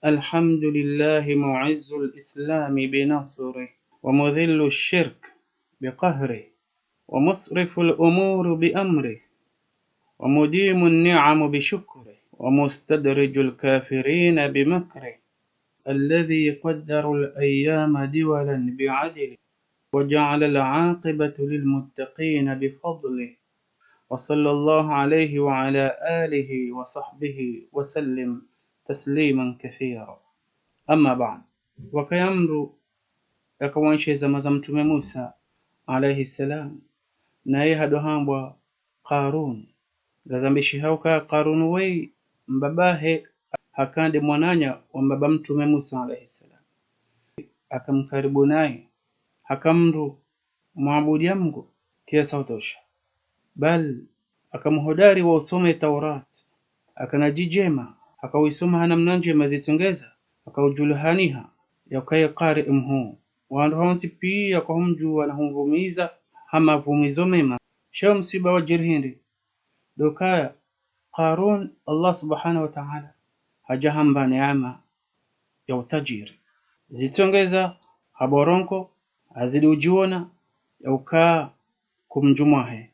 الحمد لله معز الإسلام بنصره، ومذل الشرك بقهره، ومصرف الأمور بأمره، ومديم النعم بشكره، ومستدرج الكافرين بمكره، الذي قدر الأيام دولا بعدله، وجعل العاقبة للمتقين بفضله، وصلى الله عليه وعلى آله وصحبه وسلم تسليما كثيرا. Amma ba'd, wakayamru yakawanshe zama za Mtume Musa alayhi salam, naye hadohambwa Qarun gazambishi hauka Qarun wei mbabahe hakande mwananya wa mbaba Mtume Musa alayhi salam, akamkaribu naye hakamru muabudi Mungu kiasa utosha, bal akamhodari wa usome Taurat akanajijema akawisoma hana mnanje mazitongeza akaujulahaniha yakaye qari mhu wandu haunti pia kwa humjua na humvumiza hama vumizo mema sha msiba wa jirhindi dokaya Qarun. Allah subhanahu wa ta'ala hajahamba neema ya utajiri zitongeza haboronko azidi ujiona ya ukaa kumjumuahe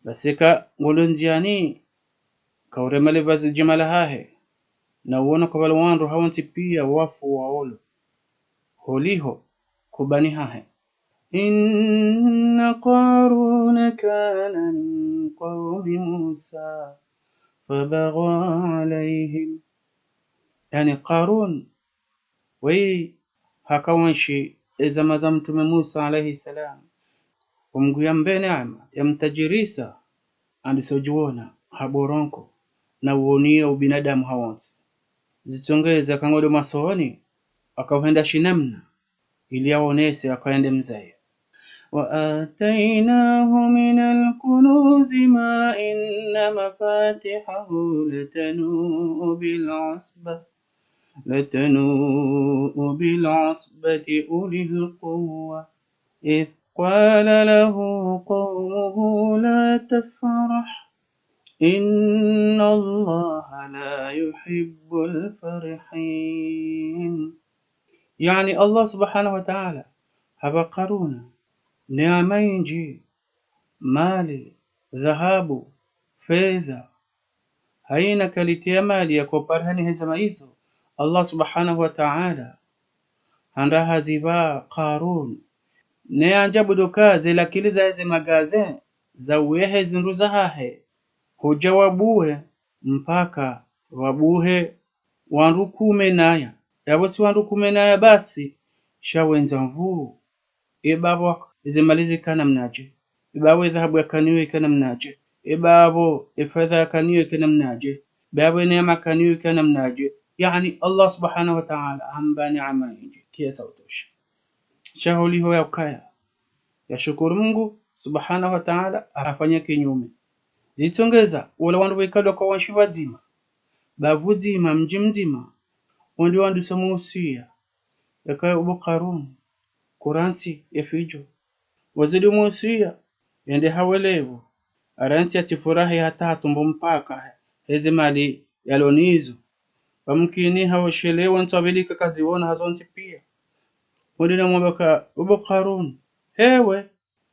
basika ngolonziani kauremale vazi jimala hahe na uona kwa walwandu hawanti pia wafu waolo holiho kubani hahe. Inna Qaruna kana min qawmi Musa fabagha alayhim, yani Qarun wei hakawanshi ezama za Mtume Musa alayhi salam umguya neema ya mtajirisa andisojuona haboronko na uonia ubinadamu hawansi zitongeza kangodo masoni akawenda shinamna ili aonese akaende mzaye. Wa atainahu min alkunuzi ma inna mafatihahu latanu bil asbati ulil quwwa idh qala lahu qawmuhu la tafrah inna Allaha la yuhibbul farihin. Yani Allah subhanahu wa ta'ala haba Qaruna neema nyingi, mali, dhahabu, fedha, haina kalitia mali ya kuparhani hezama hizo. Allah subhanahu wa ta'ala handa haziba Qarun ne anjabu dokaze lakiliza heze magaze za uwehe zinduza hahe hoja wabuhe mpaka wabuhe wandukume naya yabosi wandukume naya basi shawenza mvuu ebabo izimalizi kana mnaje ibabo dhahabu yakaniwe kana mnaje ibabo fedha yakaniwe kana mnaje babo neema kaniwe kana mnaje. Yani Allah subhanahu wa ta'ala hamba neema nyingi kiasi utosha shahuli hoya ukaya ya shukuru Mungu subhanahu wa ta'ala afanya kinyume zitongeza wala wandu wekadwa kwa wanshi wazima bavuzima mji mzima wandi wandu somusia yakaya ubu Qarun kuranti efijo wazidi musia yende hawelevu aranti atifurahi hata hatumbo mpaka heze mali yalonizo bamkini hawashelewa ntabilika kaziona hazonti pia wandi na mwabaka ubu Qarun hewe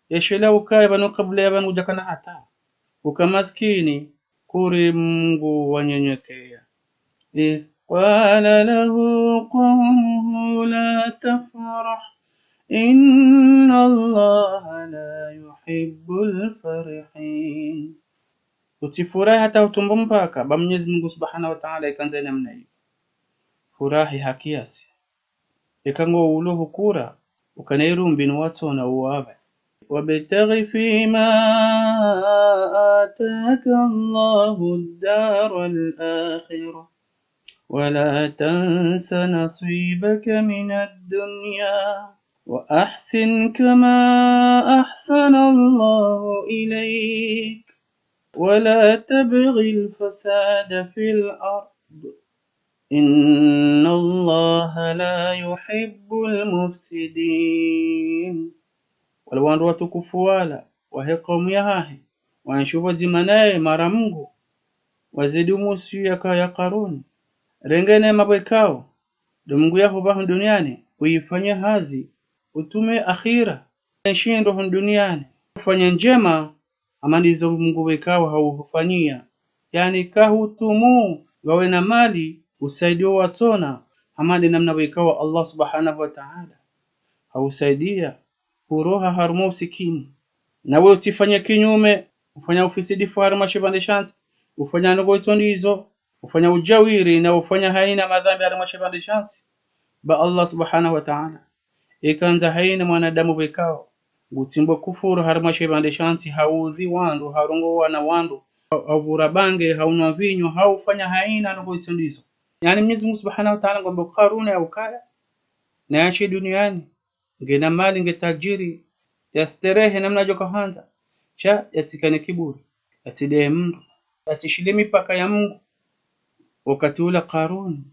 yashelewa ukaya banu kabla ya banu jakana hata ukamaskini kuri Mungu wanyenyekea. Idh qala lahu qawmuhu la tafrah inna Allaha la yuhibbul farihin. Utifurahi hata utumbo mpaka ba Mwenyezi Mungu subhanahu wa ta'ala ikanza namna hiyo furahi hakiasi ikango ulo hukura ukaneirumbi ni watona uwabe وابتغ فيما آتاك الله الدار الآخرة ولا تنس نصيبك من الدنيا وأحسن كما أحسن الله إليك ولا تبغ الفساد في الأرض إن الله لا يحب المفسدين. Wala wandu watukufu wala wahe kaumu ya hahe wanshuwa zimanaye mara Mungu wazidi umusi ya Qarun rengene mabwekao Mungu yako bahu duniani uifanye hazi utume akhira shindo duniani ufanye njema amanizo Mungu wekao haufanyia yani kahutumu wawe na mali usaidio watsona amani namna wekao Allah subhanahu wa ta'ala hausaidia uroha harumo sikini na wewe utifanye kinyume ufanya ufisidi faru mashibande chance ufanya nogo itondizo ufanya ujawiri na ufanya haina madhambi harumo mashibande chance ba Allah subhanahu wa ta'ala ikanza haina mwanadamu wekao gutsimbo kufuru harumo shibande chance hauzi wandu harungo wana wandu avura bange haunwa vinyo haufanya haina nogo itondizo yani Mwenyezi Mungu subhanahu wa ta'ala ngombe Karuna ya ukaya na yashi duniani ngena mali ngetajiri ya sterehe namna joka hanza cha yatikane kiburi atide mtu atishile mipaka ya Mungu wakati ule Karun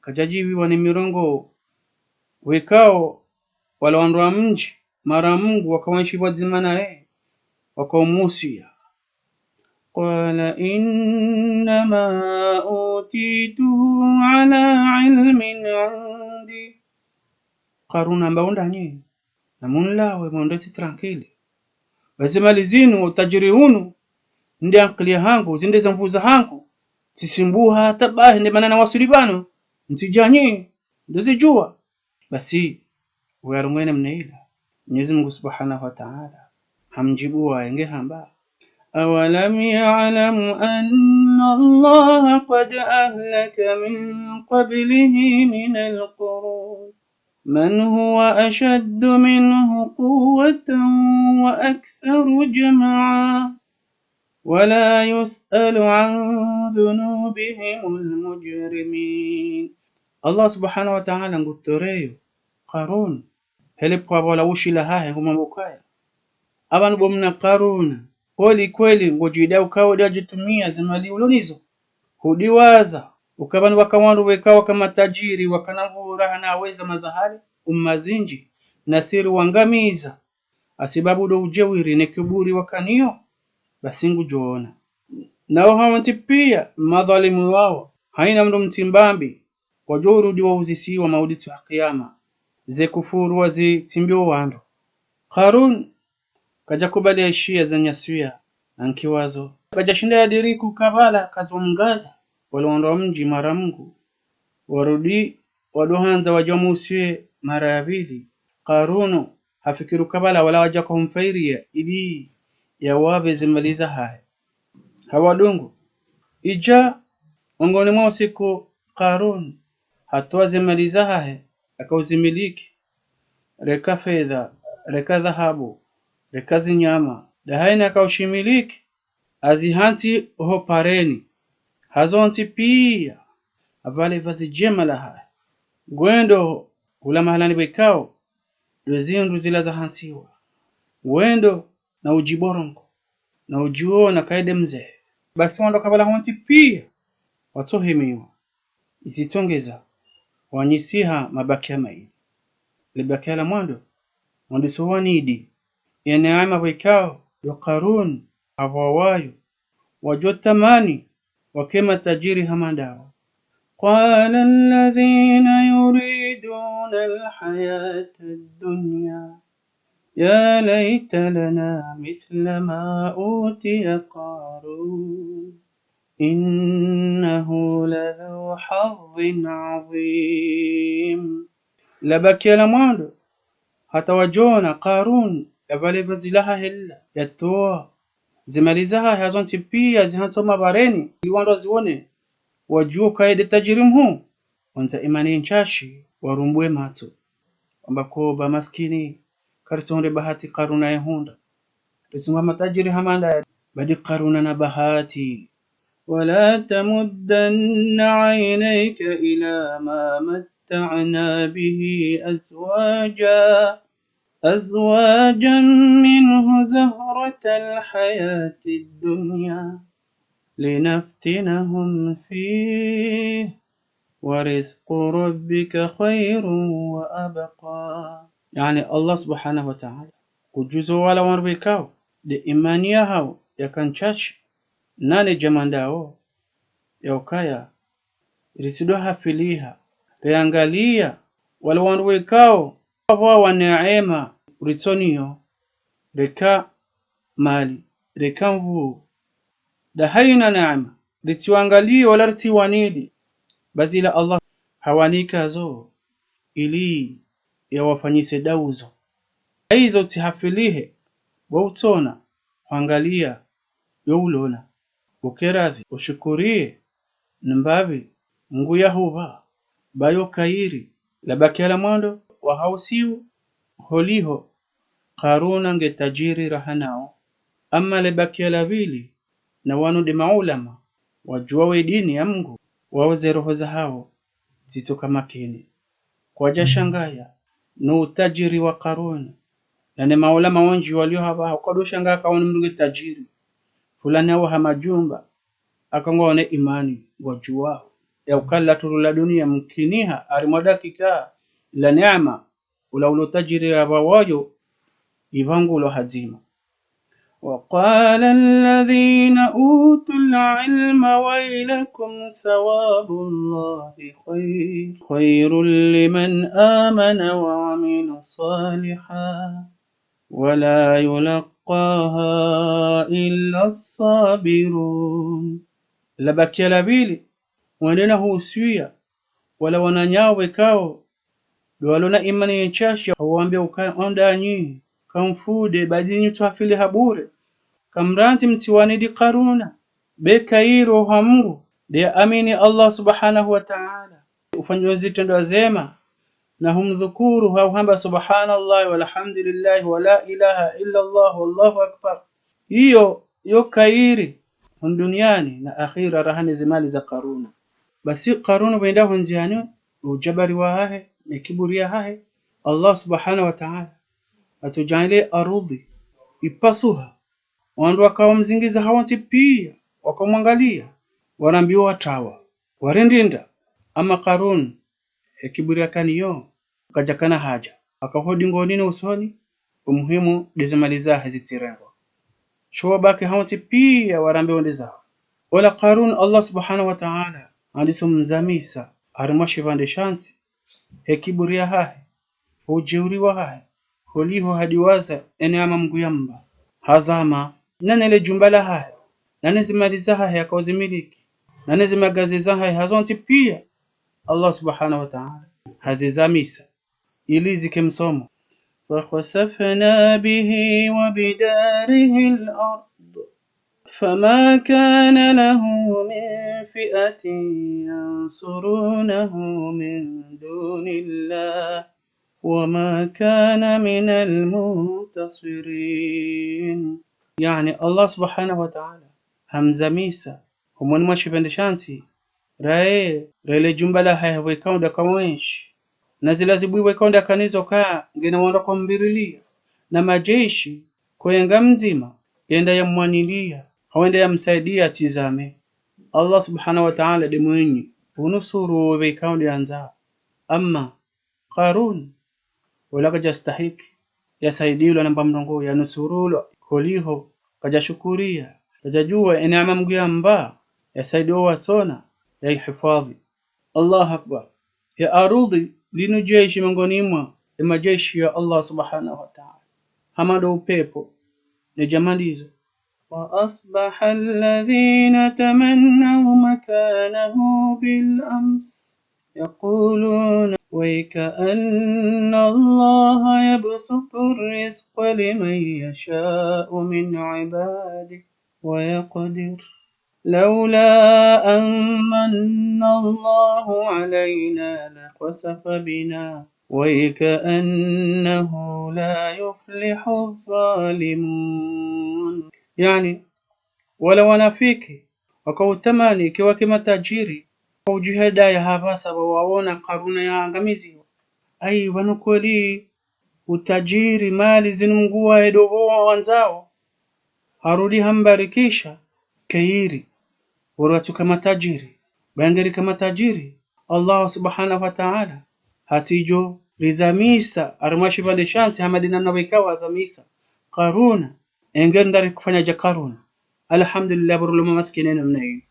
kajajiwi wana mirongo wekao wala wandu mji mara Mungu wakawaishi wazima naye wakaumusia qala inma utitu ala ilmin indi Karun ambaunda nyinyi na munlawe mondeti tranquille basi mali zinu utajiri hunu ndi akili hangu zinde za mvuza hangu tisimbuha tabahi ndi manana wasulibano ntijanyi ndozijua basi uyarumwene mneila Mwenyezi Mungu subhanahu wa ta'ala hamjibu waenge hamba awalam ya'lamu anna Allah qad ahlaka min qablihi min alqurun من هو أشد منه قوة وأكثر جمعا ولا يسأل عن ذنوبهم المجرمين الله سبحانه وتعالى نقول قارون هل بقى وشي لها هم مبكايا أبان بمنا قارون kweli ngojida ukawa dajitumia zimali ulonizo hudiwaza ukabani wakawandu wekawa kama tajiri wakanavura na aweza mazahali umazinji nasiri wangamiza asibabu do ujewiri ne kiburi wakaniyo basingu joona nao hawanti pia madhalimu wao haina mdo mtimbambi kwa jorudi wa uzisi wa mauditi wa kiyama ze kufuru wazi timbio wando Karun kaja kubali aishia za nyaswia ankiwazo kaja shinda ya diriku kabala kazongala waliondoa mji mara Mungu warudi wadohanza wajamusie mara ya pili Karuno hafikiru kabala wala waja kumfairia ili yawabe zimaliza haya hawadungu ija ongoni mwa siku Karun hatua zimaliza haya akauzimiliki reka fedha reka dhahabu reka zinyama dahaina akaushimiliki azihanti hopareni hazonti pia avale vazi jema la haya gwendo ula mahalani bekao dozindu zila za hansiwa wendo na ujiborongo na ujuo na kaide mzee basi wando kabala honti pia watohemiwa isitongeza wanyisiha mabakia mai libakia la mwando mwandiso wanidi ya neema bekao ya Karun awawayo wajotamani wakema tajiri hamandao قال الذين يريدون الحياة الدنيا يا ليت لنا مثل ما أوتي قارون إنه لذو حظ عظيم لبكي لماندو حتى وجونا قارون يبالي بزلها هلا يتوى زماليزها هزون تبيا زهانتو مباريني يواندو زيوني wajuo kaide tajirimu wanza imani nchashi warumbwe matso ambako ba maskini karitonde bahati Karuna yehunda tusungwa matajiri hamanda badi Karuna na bahati wala tamuddanna aynayka ila ma matta'na bihi azwajan minhu zahratal hayatid dunya لنفتنهم فيه ورزق ربك خير وأبقى يعني الله سبحانه وتعالى kujuzo wala wanrubikao de imani yao yakanchachi nane jamandao ya ukaya risido hafiliha reangalia wale wandu wekao wa neema uritonio reka mali reka mvu da haina neema ritiwangalie wala ritiwanidi bazila Allah hawanika zo ili yawafanyise dauzo hizo tihafilihe wautona angalia youlona ukeradhi ushukurie nimbavi Mungu yahuba bayo kairi labakela mwando wa hausiu holiho Karuna nge tajiri rahanao amma labakela vili na wanu de maulama wajua we dini ya Mungu waoze roho za hao zitoka makini kwa jashangaya no utajiri wa Karuna na ne maulama wanji walio hapa kwa shanga kaona mndu tajiri fulani au hamajumba akangone imani wajua ya ukalla turula dunia mkiniha arimodakika la neema ula ulotajiri abawayo ivangulo hazima وقال الذين أوتوا العلم ويلكم ثواب الله خير لمن آمن وعمل صالحا ولا يلقاها إلا الصابرون لبكي لبيلي wanena suya wala wananyao wekao walona imani yenchashi waambia ukaonda nyi kamfude badini twafili habure kamranti mtiwani di Karuna bekairo hamungu de amini Allah subhanahu wa ta'ala ufanywe zitendo zema na humdhukuru hamba subhanallah walhamdulillah wala ilaha illa Allah wallahu akbar hiyo yo kairi duniani na akhira rahani zimali za Karuna basi Karuna wenda hunziani ujabari wa hahe na kiburi ya hahe Allah subhanahu wa ta'ala atujalie ardhi ipasuha wandu wakawa mzingiza hawanti pia wakamwangalia warambiwa watawa warendinda ama Karun kiburi yakaniyo kajakana haja akahodi ngonini usoni umuhimu dizimaliza hazitirengo showa baki hawanti pia warambiwa ndizao wala Karun Allah subhanahu wa ta'ala alisomzamisa arimashi vande shansi kiburi ya hahe ujeuri wa hahe holiho hadiwaza neema Mungu yamba hazama nanele jumbala haya nanezimaliza haya akauzimiliki nanezimagaziza haya hazonti pia Allah subhanahu wa ta'ala hazizamisa ili zikemsomo wa khasafna bihi wa bidarihi al-ard fama kana lahu min fi'atin yansurunahu min dunillah وما كان من المنتصرين يعني الله سبحانه وتعالى همزميسا همون ما shipendeshanti rele jumbala haya wekaunda kamweshi nazila zibui wekaunda kanizo ka ngene wanda kwa mbirilia na majeshi kwenga mzima yenda yamwanilia hawenda yamsaidia tizame Allah subhanahu wa ta'ala de mwenye unusuru wekaunda anza amma Qarun wala kajastahiki yasaidiwa namba mndongo ya nusurulo koliho kajashukuria kajajua neema Mungu yamba yasaidiwa watsona ya hifadhi Allah akbar ya arudhi linu jeshi miongoni mwa majeshi ya Allah subhanahu wa ta'ala hamado upepo ni jamalizo wa asbaha alladhina tamannaw makanahu bil ams yaquluna وَكَأَنَّ اللَّهَ يَبْسُطُ الرِّزْقَ لِمَن يَشَاءُ مِنْ عِبَادِهِ وَيَقْدِرُ لَوْلَا أَن مَّنَّ اللَّهُ عَلَيْنَا لَخَسَفَ بِنَا وَكَأَنَّهُ لَا يُفْلِحُ الظَّالِمُونَ يعني ولو wanafiki wakautamani ikiwa kama tajiri ujihada ya habasa waona Karuna ya angamizi ai wanukoli utajiri mali zinungua edogo wanzao harudi hambarikisha kairi watu kama tajiri bangeri kama tajiri Allah subhanahu wa ta'ala hatijo rizamisa armashi bande shansi hamadina nawekawa azamisa Karuna engenda kufanya ja Karuna alhamdulillah buruluma maskinena mnayi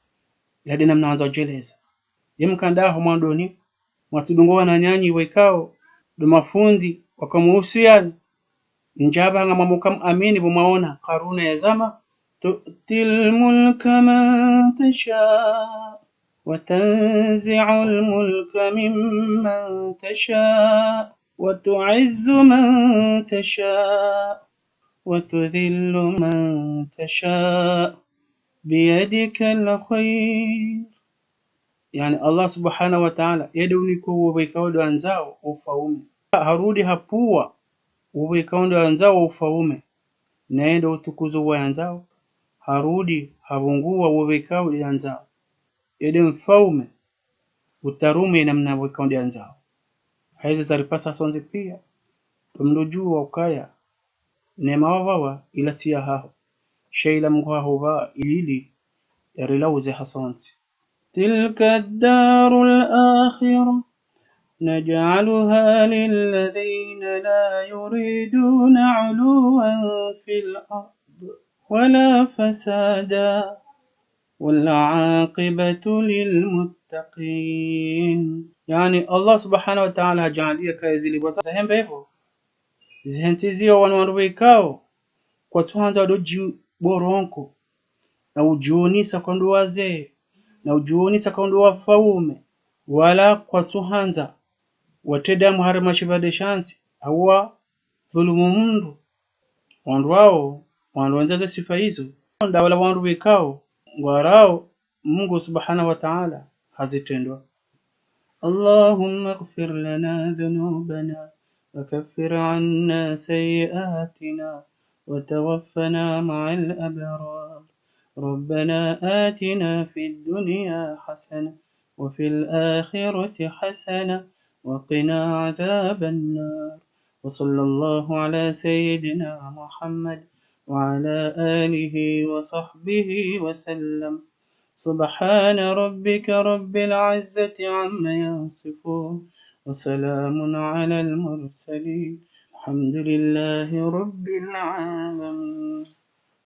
yadina mnaanza jeleza yimkandaho mwandoni mwatudungowa na nyanyi wekao do mafundi wakamuhusiana njaba nga mamukam amini bumaona Karuna ya zama tu'til mulka man tasha wa tanzi'ul mulka mimman tasha wa tu'izzu man tasha wa tudhillu man tasha biyadika alkhayr. Yani Allah subhanahu wa ta'ala yeduniko wobekawdo anzao ufaume harudi hapuwa wobekawdo anzao ufaume naenda utukuzo wa anzao harudi habungua wobekawdo anzao yede mfaume utarume namna wobekawdo anzao haizo zaripasa sonze pia tumdojua ukaya nema wawa ilatia hao shayla mgwa hova ili yarilauze hasonsi. تلك الدار الآخرة نجعلها للذين لا يريدون علوا في الأرض ولا فسادا والعاقبة للمتقين. يعني الله سبحانه وتعالى جعل لك يزيل بسهم بيبو زهنتزيو wanwarwekao kwa tuhanza doji boronko na ujuonisa kwa ndo wazee na ujuonisa kwa ndo wafaume wala kwa tuhanza wateda muharama shivade shansi awa dhulumu mundu wandu wao wandu wanzaza sifa hizo nda wala wandu wekao ngwarao Mungu subhanahu wa ta'ala hazitendwa. اللهم اغفر لنا ذنوبنا وكفر عنا سيئاتنا وتوفنا مع الأبرار ربنا آتنا في الدنيا حسنة وفي الآخرة حسنة وقنا عذاب النار وصلى الله على سيدنا محمد وعلى آله وصحبه وسلم سبحان ربك رب العزة عما يصفون وسلام على المرسلين الحمد لله رب العالمين.